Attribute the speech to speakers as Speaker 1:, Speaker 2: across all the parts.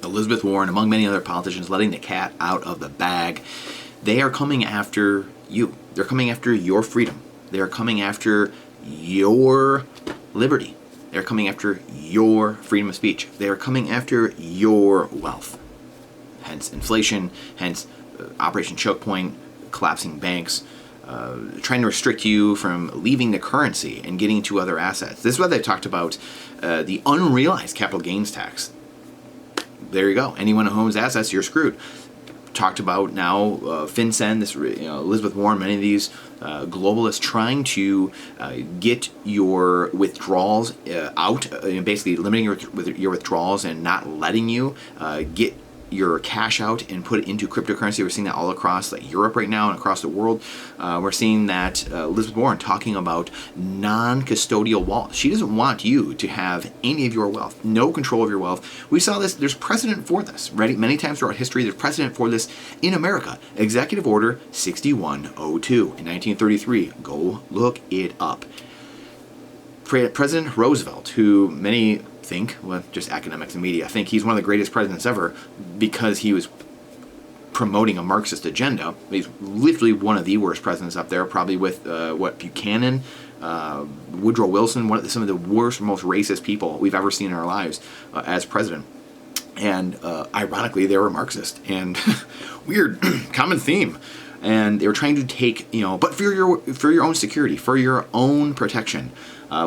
Speaker 1: Elizabeth Warren, among many other politicians, letting the cat out of the bag. They are coming after you. They're coming after your freedom. They are coming after your liberty. They're coming after your freedom of speech. They are coming after your wealth. Hence inflation, hence Operation Choke Point, collapsing banks, trying to restrict you from leaving the currency and getting to other assets. This is why they talked about the unrealized capital gains tax. There you go. Anyone who owns assets, you're screwed. Talked about now FinCEN, this Elizabeth Warren, many of these globalists trying to get your withdrawals out, basically limiting your withdrawals and not letting you get your cash out and put it into cryptocurrency. We're seeing that all across Europe right now and across the world. We're seeing that Elizabeth Warren talking about non-custodial wallets. She doesn't want you to have any of your wealth, no control of your wealth. We saw this, there's precedent for this, right? Many times throughout history, there's precedent for this in America. Executive Order 6102 in 1933. Go look it up. President Roosevelt, who many think, well, just academics and media, think he's one of the greatest presidents ever because he was promoting a Marxist agenda. He's literally one of the worst presidents up there, probably with Buchanan, Woodrow Wilson, some of the worst, most racist people we've ever seen in our lives as president. And ironically, they were Marxist. And weird, common theme. And they were trying to take, but for your own security, for your own protection.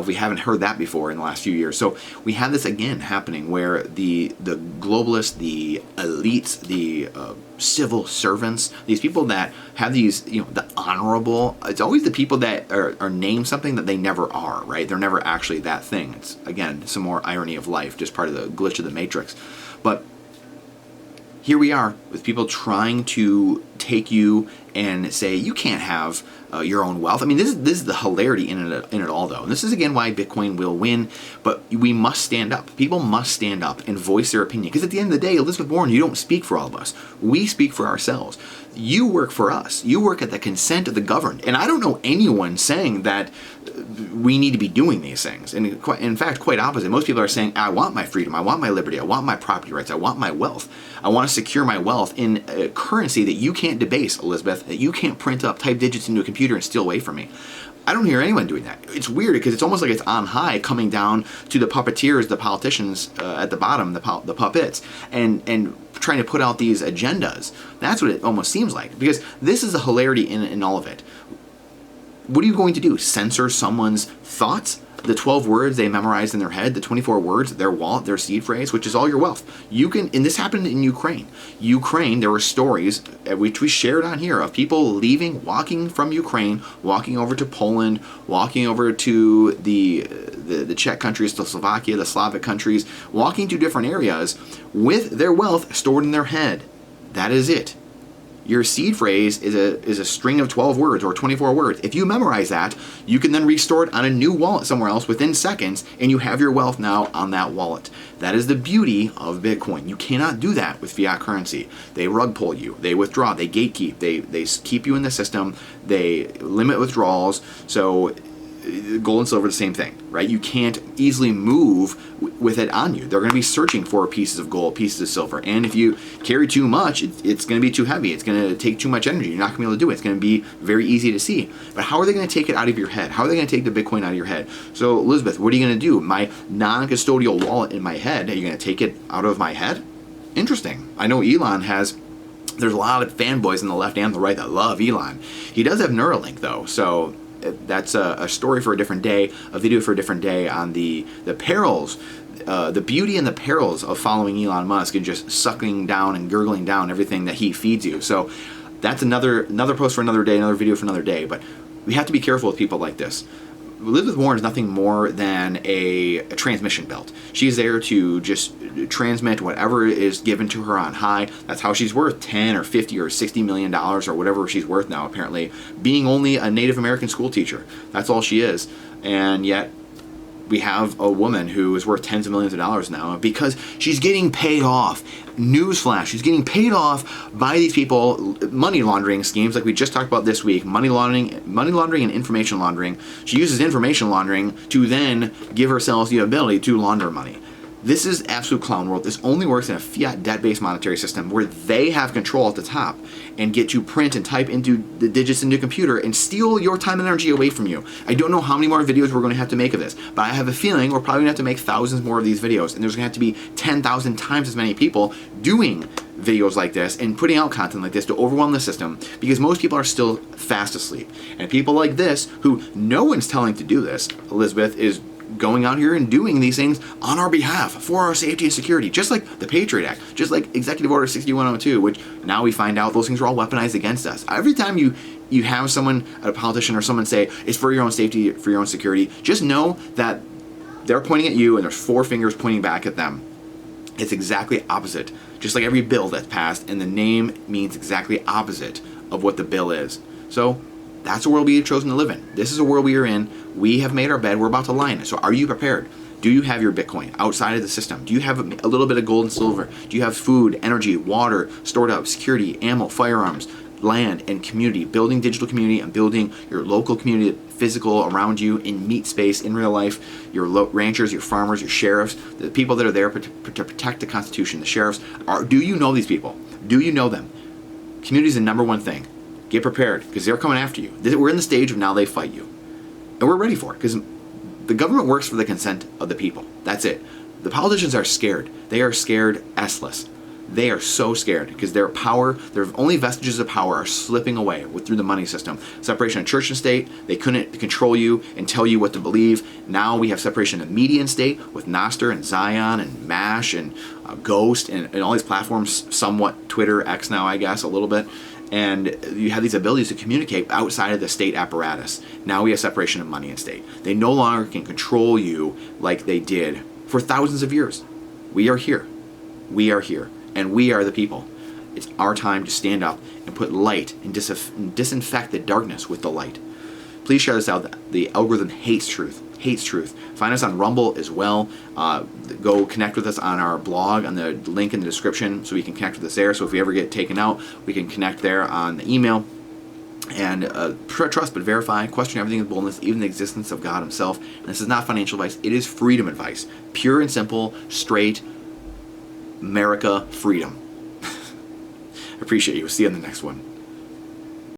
Speaker 1: We haven't heard that before in the last few years. So we have this again happening where the globalists, the elites, the civil servants, these people that have these, the honorable, it's always the people that are named something that they never are, right? They're never actually that thing. It's, again, some more irony of life, just part of the glitch of the matrix. But here we are with people trying to take you and say you can't have your own wealth. I mean, this is the hilarity in it all, though. And this is, again, why Bitcoin will win. But we must stand up. People must stand up and voice their opinion. Because at the end of the day, Elizabeth Warren, you don't speak for all of us. We speak for ourselves. You work for us. You work at the consent of the governed. And I don't know anyone saying that we need to be doing these things. And in fact, quite opposite. Most people are saying, I want my freedom. I want my liberty. I want my property rights. I want my wealth. I want to secure my wealth in a currency that you can't debase, Elizabeth, that you can't print up, type digits into a computer and steal away from me. I don't hear anyone doing that. It's weird because it's almost like it's on high coming down to the puppeteers, the politicians at the bottom, the puppets, and trying to put out these agendas. That's what it almost seems like, because this is the hilarity in all of it. What are you going to do? Censor someone's thoughts? The 12 words they memorized in their head, the 24 words, their wallet, their seed phrase, which is all your wealth. You can, and this happened in Ukraine. Ukraine, there were stories, which we shared on here, of people leaving, walking from Ukraine, walking over to Poland, walking over to the Czech countries, to Slovakia, the Slavic countries, walking to different areas with their wealth stored in their head. That is it. Your seed phrase is a string of 12 words or 24 words. If you memorize that, you can then restore it on a new wallet somewhere else within seconds, and you have your wealth now on that wallet. That is the beauty of Bitcoin. You cannot do that with fiat currency. They rug pull you. They withdraw. They gatekeep. They keep you in the system. They limit withdrawals. So gold and silver, the same thing, right? You can't easily move with it on you. They're going to be searching for pieces of gold, pieces of silver. And if you carry too much, it's going to be too heavy. It's going to take too much energy. You're not going to be able to do it. It's going to be very easy to see. But how are they going to take it out of your head? How are they going to take the Bitcoin out of your head? So, Elizabeth, what are you going to do? My non-custodial wallet in my head, are you going to take it out of my head? Interesting. I know Elon has... There's a lot of fanboys on the left and the right that love Elon. He does have Neuralink, though, so... That's a story for a different day, a video for a different day on the perils, the beauty and the perils of following Elon Musk and just sucking down and gurgling down everything that he feeds you. So that's another post for another day, another video for another day. But we have to be careful with people like this. Elizabeth Warren is nothing more than a transmission belt. She's there to just transmit whatever is given to her on high. That's how she's worth 10 or 50 or 60 million dollars or whatever she's worth now, apparently, being only a Native American school teacher. That's all she is. And yet we have a woman who is worth tens of millions of dollars now because she's getting paid off. Newsflash, she's getting paid off by these people, money laundering schemes like we just talked about this week, money laundering and information laundering. She uses information laundering to then give herself the ability to launder money. This is absolute clown world. This only works in a fiat debt-based monetary system where they have control at the top and get to print and type into the digits into a computer and steal your time and energy away from you. I don't know how many more videos we're going to have to make of this, but I have a feeling we're probably going to have to make thousands more of these videos, and there's going to have to be 10,000 times as many people doing videos like this and putting out content like this to overwhelm the system, because most people are still fast asleep. And people like this, who no one's telling to do this, Elizabeth is going out here and doing these things on our behalf for our safety and security, just like the Patriot Act, just like Executive Order 6102, which now we find out those things are all weaponized against us. Every time you have someone, a politician or someone say it's for your own safety, for your own security, just know that they're pointing at you and there's 4 fingers pointing back at them. It's exactly opposite, just like every bill that's passed, and the name means exactly opposite of what the bill is. So that's the world we have chosen to live in. This is a world we are in. We have made our bed. We're about to lie in it. So are you prepared? Do you have your Bitcoin outside of the system? Do you have a little bit of gold and silver? Do you have food, energy, water, stored up, security, ammo, firearms, land, and community? Building digital community and building your local community, physical around you, in meat space, in real life, your ranchers, your farmers, your sheriffs, the people that are there to protect the Constitution, the sheriffs. Do you know these people? Do you know them? Community is the number one thing. Get prepared, because they're coming after you. We're in the stage of now they fight you. And we're ready for it, because the government works for the consent of the people. That's it. The politicians are scared. They are scared S-less. They are so scared because their power, their only vestiges of power are slipping away through the money system. Separation of church and state, they couldn't control you and tell you what to believe. Now we have separation of media and state with Nostr and Zion and MASH and Ghost and all these platforms, somewhat Twitter, X now I guess, a little bit. And you have these abilities to communicate outside of the state apparatus. Now we have separation of money and state. They no longer can control you like they did for thousands of years. We are here. We are here. And we are the people. It's our time to stand up and put light and disinfect the darkness with the light. Please share this out. The algorithm hates truth. Hates truth. Find us on Rumble as well. Go connect with us on our blog, on the link in the description, so we can connect with us there. So if we ever get taken out, we can connect there on the email. And trust but verify, question everything with boldness, even the existence of God himself. And this is not financial advice, it is freedom advice. Pure and simple, straight, America freedom. Appreciate you. See you in the next one.